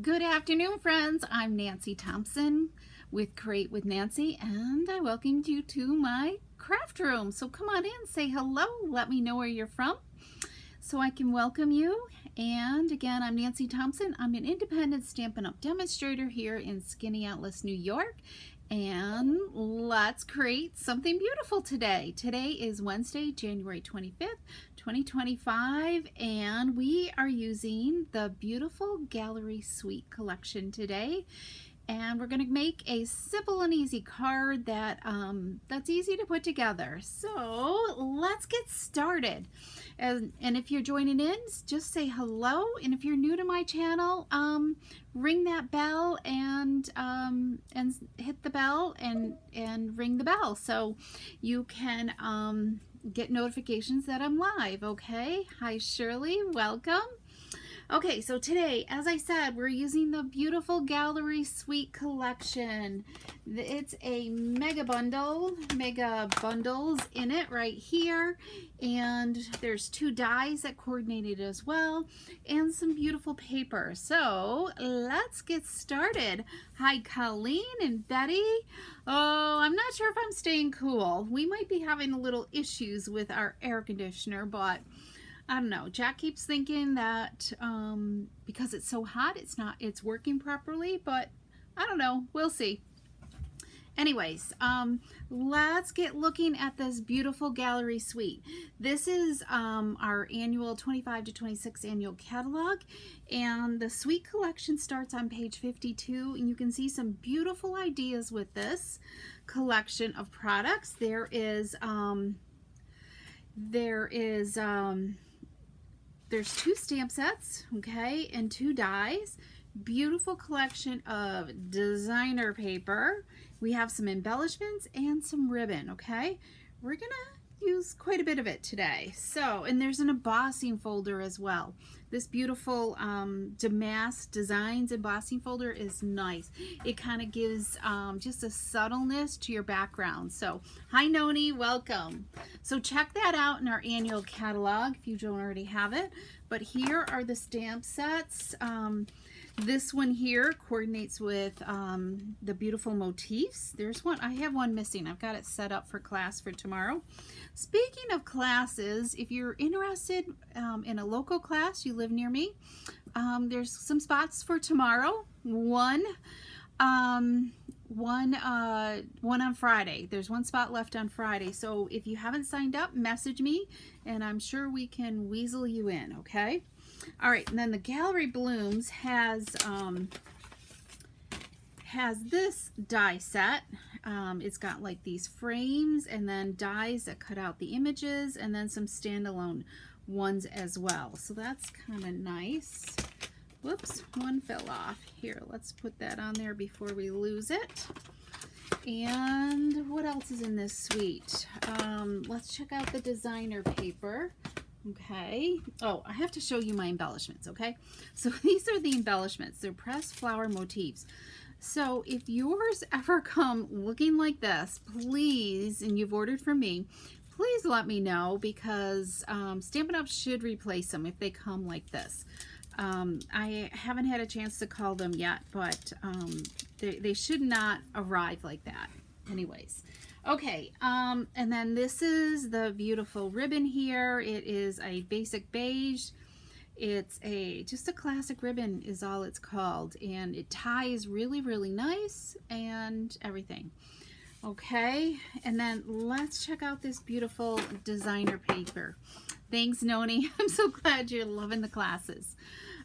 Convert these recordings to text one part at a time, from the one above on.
Good afternoon, friends. I'm Nancy Thompson with Create with Nancy, and I welcomed you to my craft room. So come on in, say hello, let me know where you're from so I can welcome you. And again, I'm Nancy Thompson. I'm an independent Stampin' Up! Demonstrator here in Skaneateles, New York. And let's create something beautiful today. Today is Wednesday, January 25th, 2025, and we are using the Beautiful Gallery Suite collection today. And we're going to make a simple and easy card that's easy to put together. So let's get started. And if you're joining in, just say hello. And if you're new to my channel, ring that bell and hit the bell and ring the bell so you can get notifications that I'm live. Okay. Hi Shirley, welcome. Okay, so today, as I said, we're using the Beautiful Gallery Suite collection. It's a mega bundles in it right here, and there's 2 dies that coordinated as well, and some beautiful paper. So let's get started. Hi Colleen and Betty. Oh, I'm not sure if I'm staying cool. We might be having a little issues with our air conditioner, but I don't know. Jack keeps thinking that because it's so hot, it's working properly, but I don't know. We'll see. Anyways, let's get looking at this Beautiful Gallery Suite. This is our annual 25 to 26 annual catalog, and the suite collection starts on page 52, and you can see some beautiful ideas with this collection of products. There's 2 stamp sets, okay, and 2 dies. Beautiful collection of designer paper. We have some embellishments and some ribbon, okay? We're gonna use quite a bit of it today. So, and there's an embossing folder as well. This beautiful Damask Designs embossing folder is nice. It kind of gives just a subtleness to your background. So, hi Noni, welcome. So check that out in our annual catalog if you don't already have it. But here are the stamp sets. This one here coordinates with the beautiful motifs. There's one, I have one missing. I've got it set up for class for tomorrow. Speaking of classes, if you're interested in a local class, you live near me, there's some spots for tomorrow. One on Friday. There's one spot left on Friday. So if you haven't signed up, message me and I'm sure we can weasel you in, okay? All right, and then the Gallery Blooms has this die set. It's got like these frames and then dies that cut out the images and then some standalone ones as well. So that's kind of nice. Whoops, one fell off. Here, let's put that on there before we lose it. And what else is in this suite? Let's check out the designer paper. Okay. Oh, I have to show you my embellishments, okay? So these are the embellishments. They're pressed flower motifs. So if yours ever come looking like this, please, and you've ordered from me, please let me know because Stampin' Up! Should replace them if they come like this. I haven't had a chance to call them yet, but they should not arrive like that. Anyways. Okay, and then this is the beautiful ribbon here. It is a basic beige. It's just a classic ribbon is all it's called, and it ties really, really nice and everything. Okay, and then let's check out this beautiful designer paper. Thanks, Noni. I'm so glad you're loving the classes.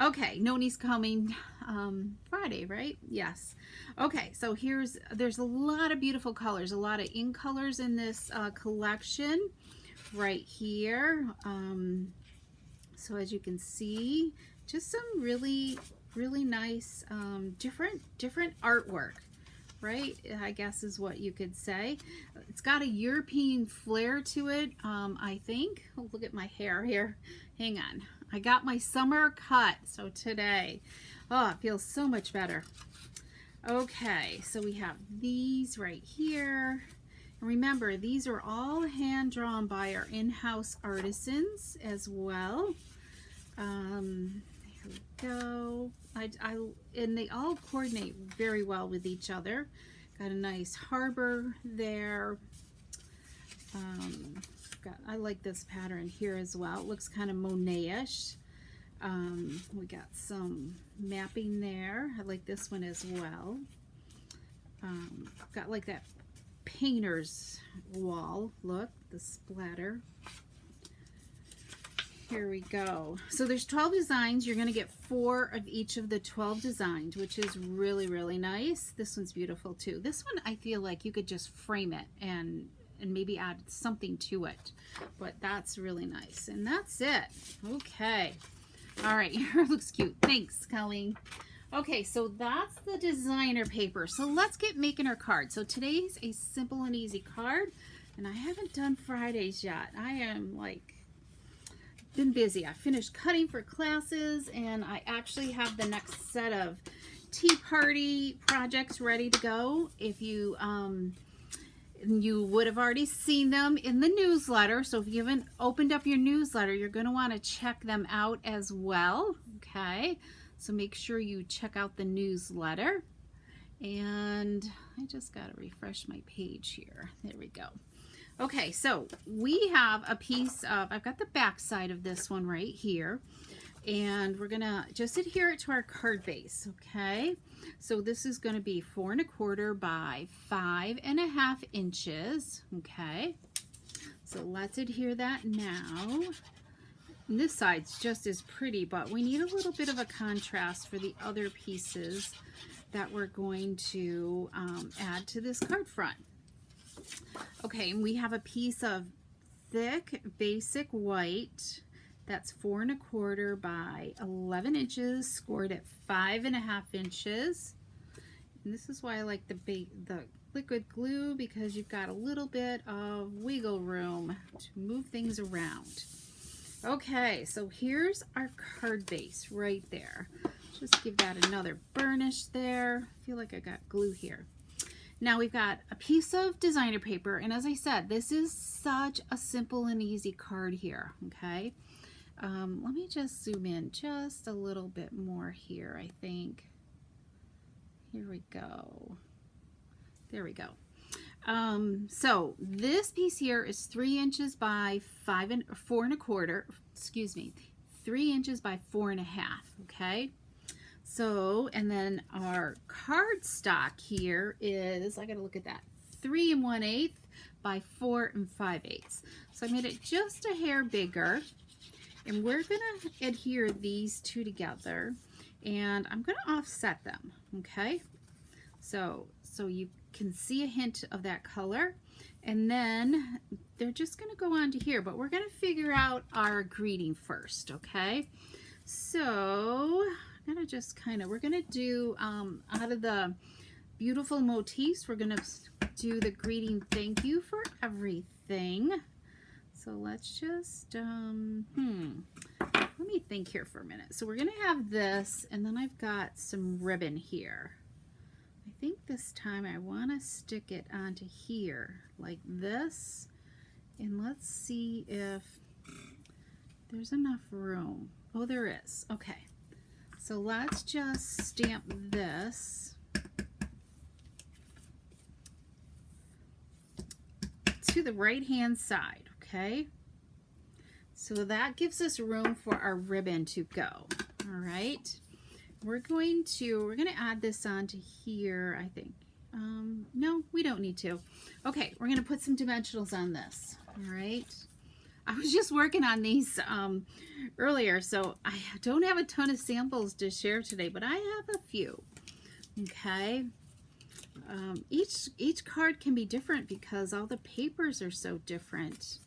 Okay, Noni's coming Friday, right? Yes. Okay, so there's a lot of beautiful colors, a lot of ink colors in this collection right here. So as you can see, just some really, really nice different artwork, right? I guess is what you could say. It's got a European flair to it, I think. Oh, look at my hair here. Hang on. I got my summer cut, so today. Oh, it feels so much better. Okay, so we have these right here. And remember, these are all hand drawn by our in-house artisans as well. we go. And they all coordinate very well with each other. Got a nice harbor there. I like this pattern here as well. It looks kind of Monet-ish. We got some mapping there. I like this one as well. Got like that painter's wall look, the splatter. Here we go. So there's 12 designs. You're going to get 4 of each of the 12 designs, which is really, really nice. This one's beautiful too. This one, I feel like you could just frame it and maybe add something to it, but that's really nice. And that's it. Okay. All right. Here looks cute. Thanks, Colleen. Okay, so that's the designer paper. So let's get making our card. So today's a simple and easy card, and I haven't done Fridays yet. I am like been busy. I finished cutting for classes, and I actually have the next set of tea party projects ready to go. If you would have already seen them in the newsletter, so if you haven't opened up your newsletter, you're going to want to check them out as well. Okay, so make sure you check out the newsletter. And I just got to refresh my page here. There we go. Okay, so we have a piece of, I've got the back side of this one right here, and we're gonna just adhere it to our card base, okay? So this is gonna be 4 1/4 by 5.5 inches, okay? So let's adhere that now. And this side's just as pretty, but we need a little bit of a contrast for the other pieces that we're going to add to this card front. Okay, and we have a piece of thick basic white that's 4 1/4 by 11 inches, scored at 5.5 inches. And this is why I like the liquid glue, because you've got a little bit of wiggle room to move things around. Okay, so here's our card base right there. Just give that another burnish there. I feel like I got glue here. Now we've got a piece of designer paper, and as I said, this is such a simple and easy card here, okay? Let me just zoom in just a little bit more here, I think. Here we go. There we go. So this piece here is 3 inches by 4 1/4, excuse me, 3 inches by 4.5, okay? So, and then our cardstock here is, I gotta look at that, 3 1/8 by 4 5/8. So I made it just a hair bigger, and we're gonna adhere these two together, and I'm gonna offset them, okay? So you can see a hint of that color, and then they're just gonna go on to here, but we're gonna figure out our greeting first, okay? So I'm gonna just we're gonna do out of the beautiful motifs, we're gonna do the greeting thank you for everything. So let's just let me think here for a minute. So we're gonna have this, and then I've got some ribbon here. I think this time I want to stick it onto here like this, and let's see if there's enough room. Oh, there is. Okay, so let's just stamp this to the right hand side, okay? So that gives us room for our ribbon to go. All right, we're gonna add this onto here, I think. No, we don't need to. Okay, we're gonna put some dimensionals on this. All right, I was just working on these earlier, so I don't have a ton of samples to share today, but I have a few. Okay, each card can be different because all the papers are so different.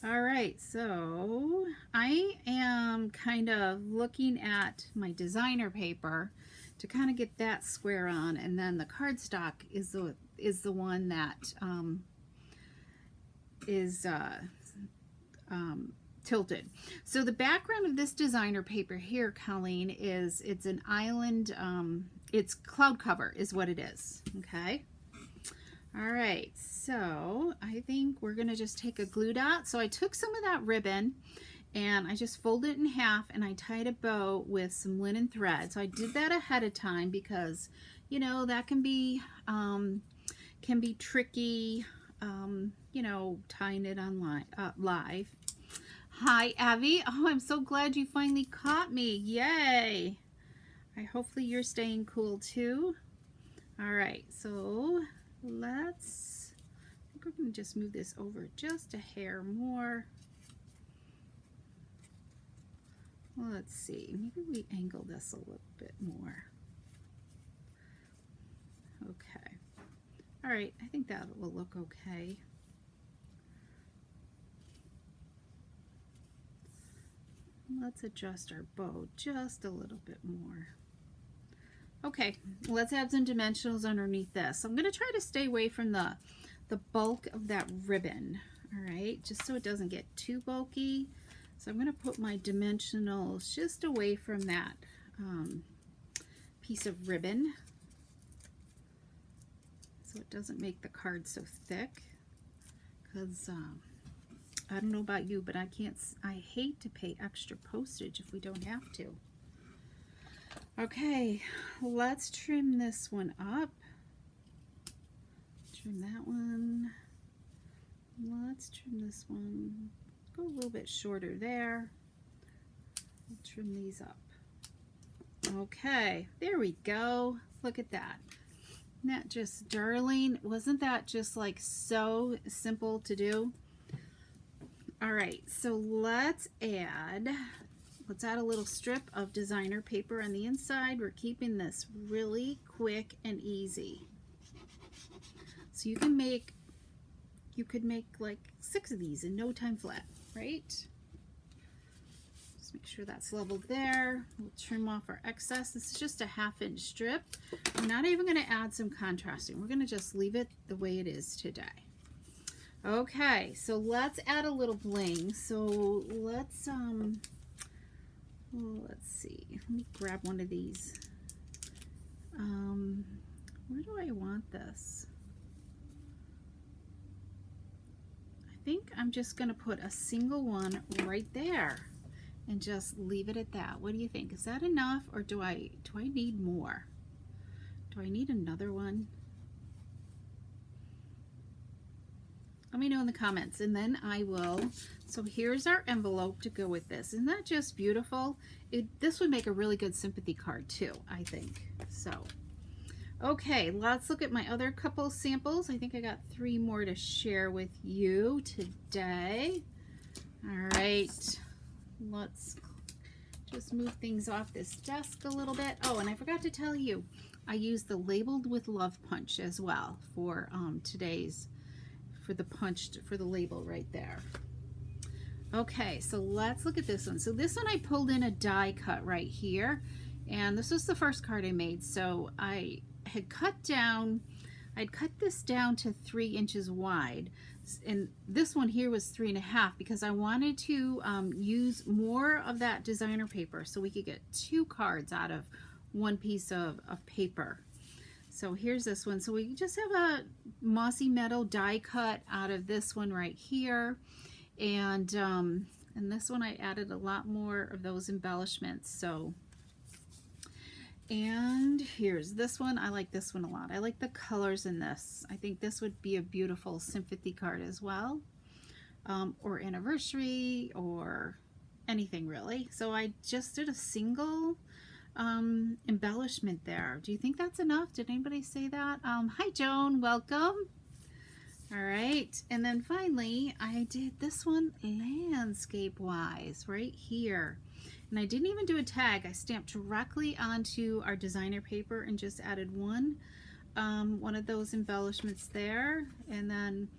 All right, so I am kind of looking at my designer paper to kind of get that square on, and then the cardstock is the one that is tilted. So the background of this designer paper here, Colleen, it's an island, it's cloud cover is what it is, okay? All right, so I think we're gonna just take a glue dot. So I took some of that ribbon and I just folded it in half and I tied a bow with some linen thread. So I did that ahead of time because, you know, that can be tricky, you know, tying it online live. Hi, Abby. Oh, I'm so glad you finally caught me. Yay. Hopefully you're staying cool too. All right, so I think we're going to just move this over just a hair more. Let's see, maybe we angle this a little bit more. Okay. All right, I think that will look okay. Let's adjust our bow just a little bit more. Okay, let's add some dimensionals underneath this. I'm going to try to stay away from the bulk of that ribbon, all right, just so it doesn't get too bulky. So I'm going to put my dimensionals just away from that piece of ribbon so it doesn't make the card so thick, because I don't know about you, but I hate to pay extra postage if we don't have to. Okay, let's trim this one up. Trim that one. Let's trim this one. Go a little bit shorter there. We'll trim these up. Okay, there we go. Look at that. Isn't that just darling? Wasn't that just like so simple to do? All right, so let's add a little strip of designer paper on the inside. We're keeping this really quick and easy. So you could make like 6 of these in no time flat, right? Just make sure that's leveled there. We'll trim off our excess. This is just a 1/2 inch strip. We're not even going to add some contrasting. We're going to just leave it the way it is today. Okay, so let's add a little bling. So let's see. Let me grab one of these. Where do I want this? I think I'm just going to put a single one right there and just leave it at that. What do you think? Is that enough, or do I need more? Do I need another one? Let me know in the comments, and then I will. So here's our envelope to go with this. Isn't that just beautiful? This would make a really good sympathy card too, I think. So, okay, let's look at my other couple samples. I think I got 3 more to share with you today. All right, let's just move things off this desk a little bit. Oh, and I forgot to tell you, I used the Labeled with Love punch as well for for the label right there. Okay, so let's look at this one. So this one I pulled in a die cut right here, and this was the first card I made. So I had I'd cut this down to 3 inches wide, and this one here was 3.5 because I wanted to use more of that designer paper so we could get 2 cards out of 1 piece of paper. So here's this one. So we just have a mossy metal die cut out of this one right here. And this one I added a lot more of those embellishments. So, and here's this one. I like this one a lot. I like the colors in this. I think this would be a beautiful sympathy card as well, or anniversary, or anything really. So I just did a single embellishment there. Do you think that's enough? Did anybody say that? Hi Joan, welcome. All right, and then finally I did this one landscape wise right here, and I didn't even do a tag. I stamped directly onto our designer paper and just added one of those embellishments there, and then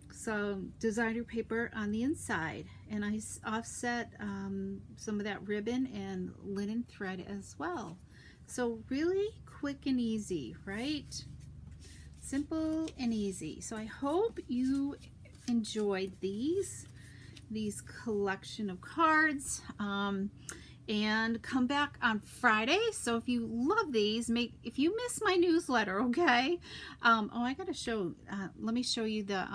some designer paper on the inside, and I offset some of that ribbon and linen thread as well. So really quick and easy, right? Simple and easy. So I hope you enjoyed these collection of cards, and come back on Friday. So if you love these, if you miss my newsletter, okay, oh, I gotta show, let me show you the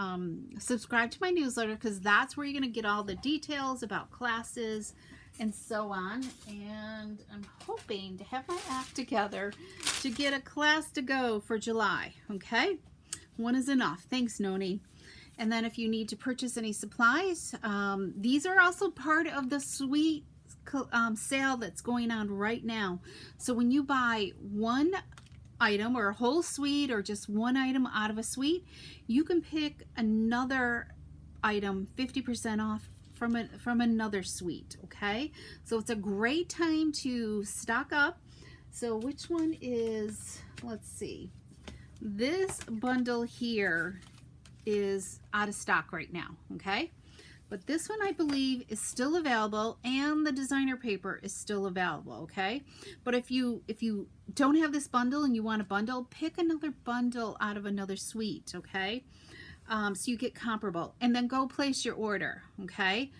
subscribe to my newsletter, because that's where you're gonna get all the details about classes and so on. And I'm hoping to have my act together to get a class to go for July. Okay, one is enough. Thanks, Noni. And then if you need to purchase any supplies, these are also part of the suite sale that's going on right now. So when you buy one item or a whole suite or just one item out of a suite, you can pick another item 50% off from another suite. Okay, so it's a great time to stock up. So which one is, let's see, this bundle here is out of stock right now. Okay, but this one I believe is still available, and the designer paper is still available. Okay, but if you don't have this bundle and you want a bundle, pick another bundle out of another suite. Okay, so you get comparable, and then go place your order. Okay,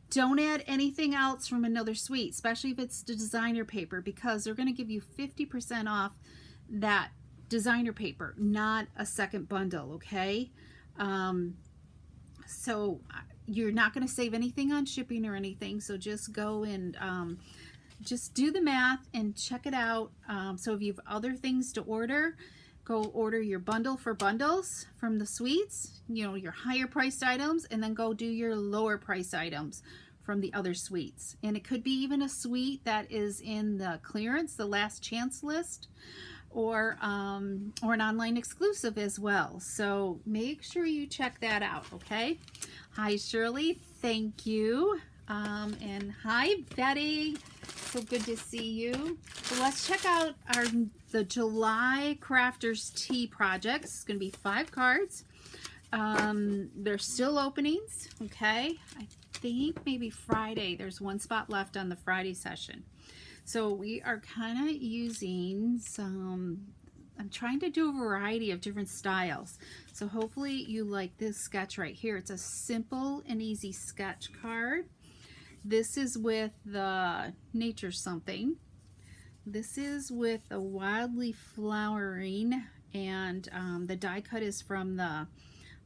don't add anything else from another suite, especially if it's the designer paper, because they're going to give you 50% off that designer paper, not a second bundle. Okay, so you're not going to save anything on shipping or anything, so just go and just do the math and check it out. So if you have other things to order, go order your bundle for bundles from the suites, you know, your higher priced items, and then go do your lower price items from the other suites. And it could be even a suite that is in the clearance, the last chance list, or an online exclusive as well. So make sure you check that out. Okay, hi Shirley, thank you. And hi Betty, so good to see you. So let's check out the July Crafters Tea projects. It's going to be 5 cards. There's still openings. Okay, I think maybe Friday, there's 1 spot left on the Friday session. So we are kind of using some, I'm trying to do a variety of different styles. So hopefully you like this sketch right here. It's a simple and easy sketch card. This is with the Nature Something. This is with the Wildly Flowering, and the die cut is from the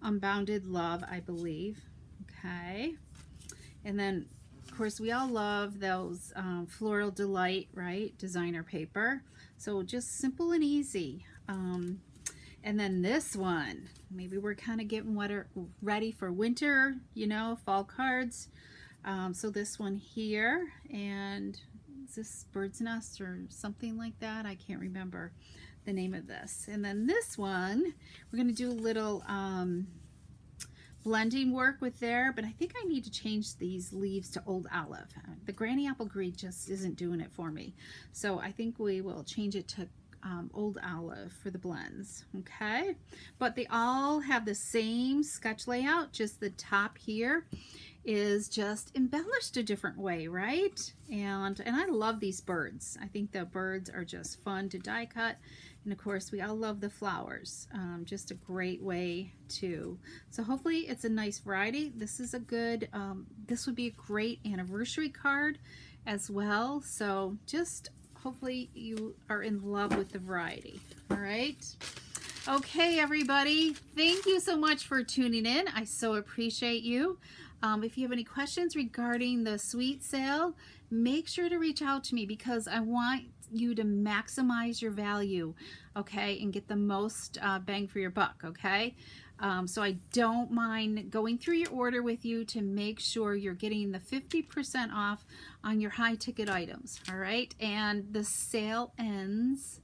Unbounded Love, I believe. Okay, and then of course we all love those Floral Delight, right, designer paper. So just simple and easy. And then this one, maybe we're kind of getting ready for winter, you know, fall cards. So this one here, and is this Bird's Nest or something like that? I can't remember the name of this. And then this one, we're going to do a little blending work with there, but I think I need to change these leaves to Old Olive. The Granny Apple Green just isn't doing it for me. So I think we will change it to Old Olive for the blends. Okay, but they all have the same sketch layout, just the top here is just embellished a different way, right? And I love these birds. I think the birds are just fun to die cut, and of course we all love the flowers. Just a great way to, so hopefully it's a nice variety. This is a good this would be a great anniversary card as well. So just hopefully you are in love with the variety. All right, okay everybody, thank you so much for tuning in. I so appreciate you. If you have any questions regarding the suite sale, make sure to reach out to me, because I want you to maximize your value, okay, and get the most bang for your buck. Okay, so I don't mind going through your order with you to make sure you're getting the 50% off on your high ticket items. All right, and the sale ends,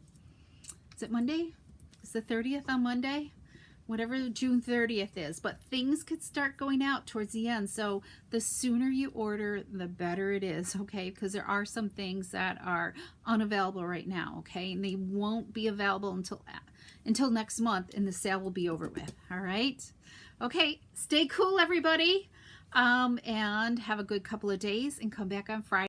is it Monday? Is the 30th on Monday? Whatever June 30th is, but things could start going out towards the end. So the sooner you order, the better it is, okay? Because there are some things that are unavailable right now, okay? And they won't be available until next month, and the sale will be over with. All right? Okay, stay cool, everybody, and have a good couple of days, and come back on Friday.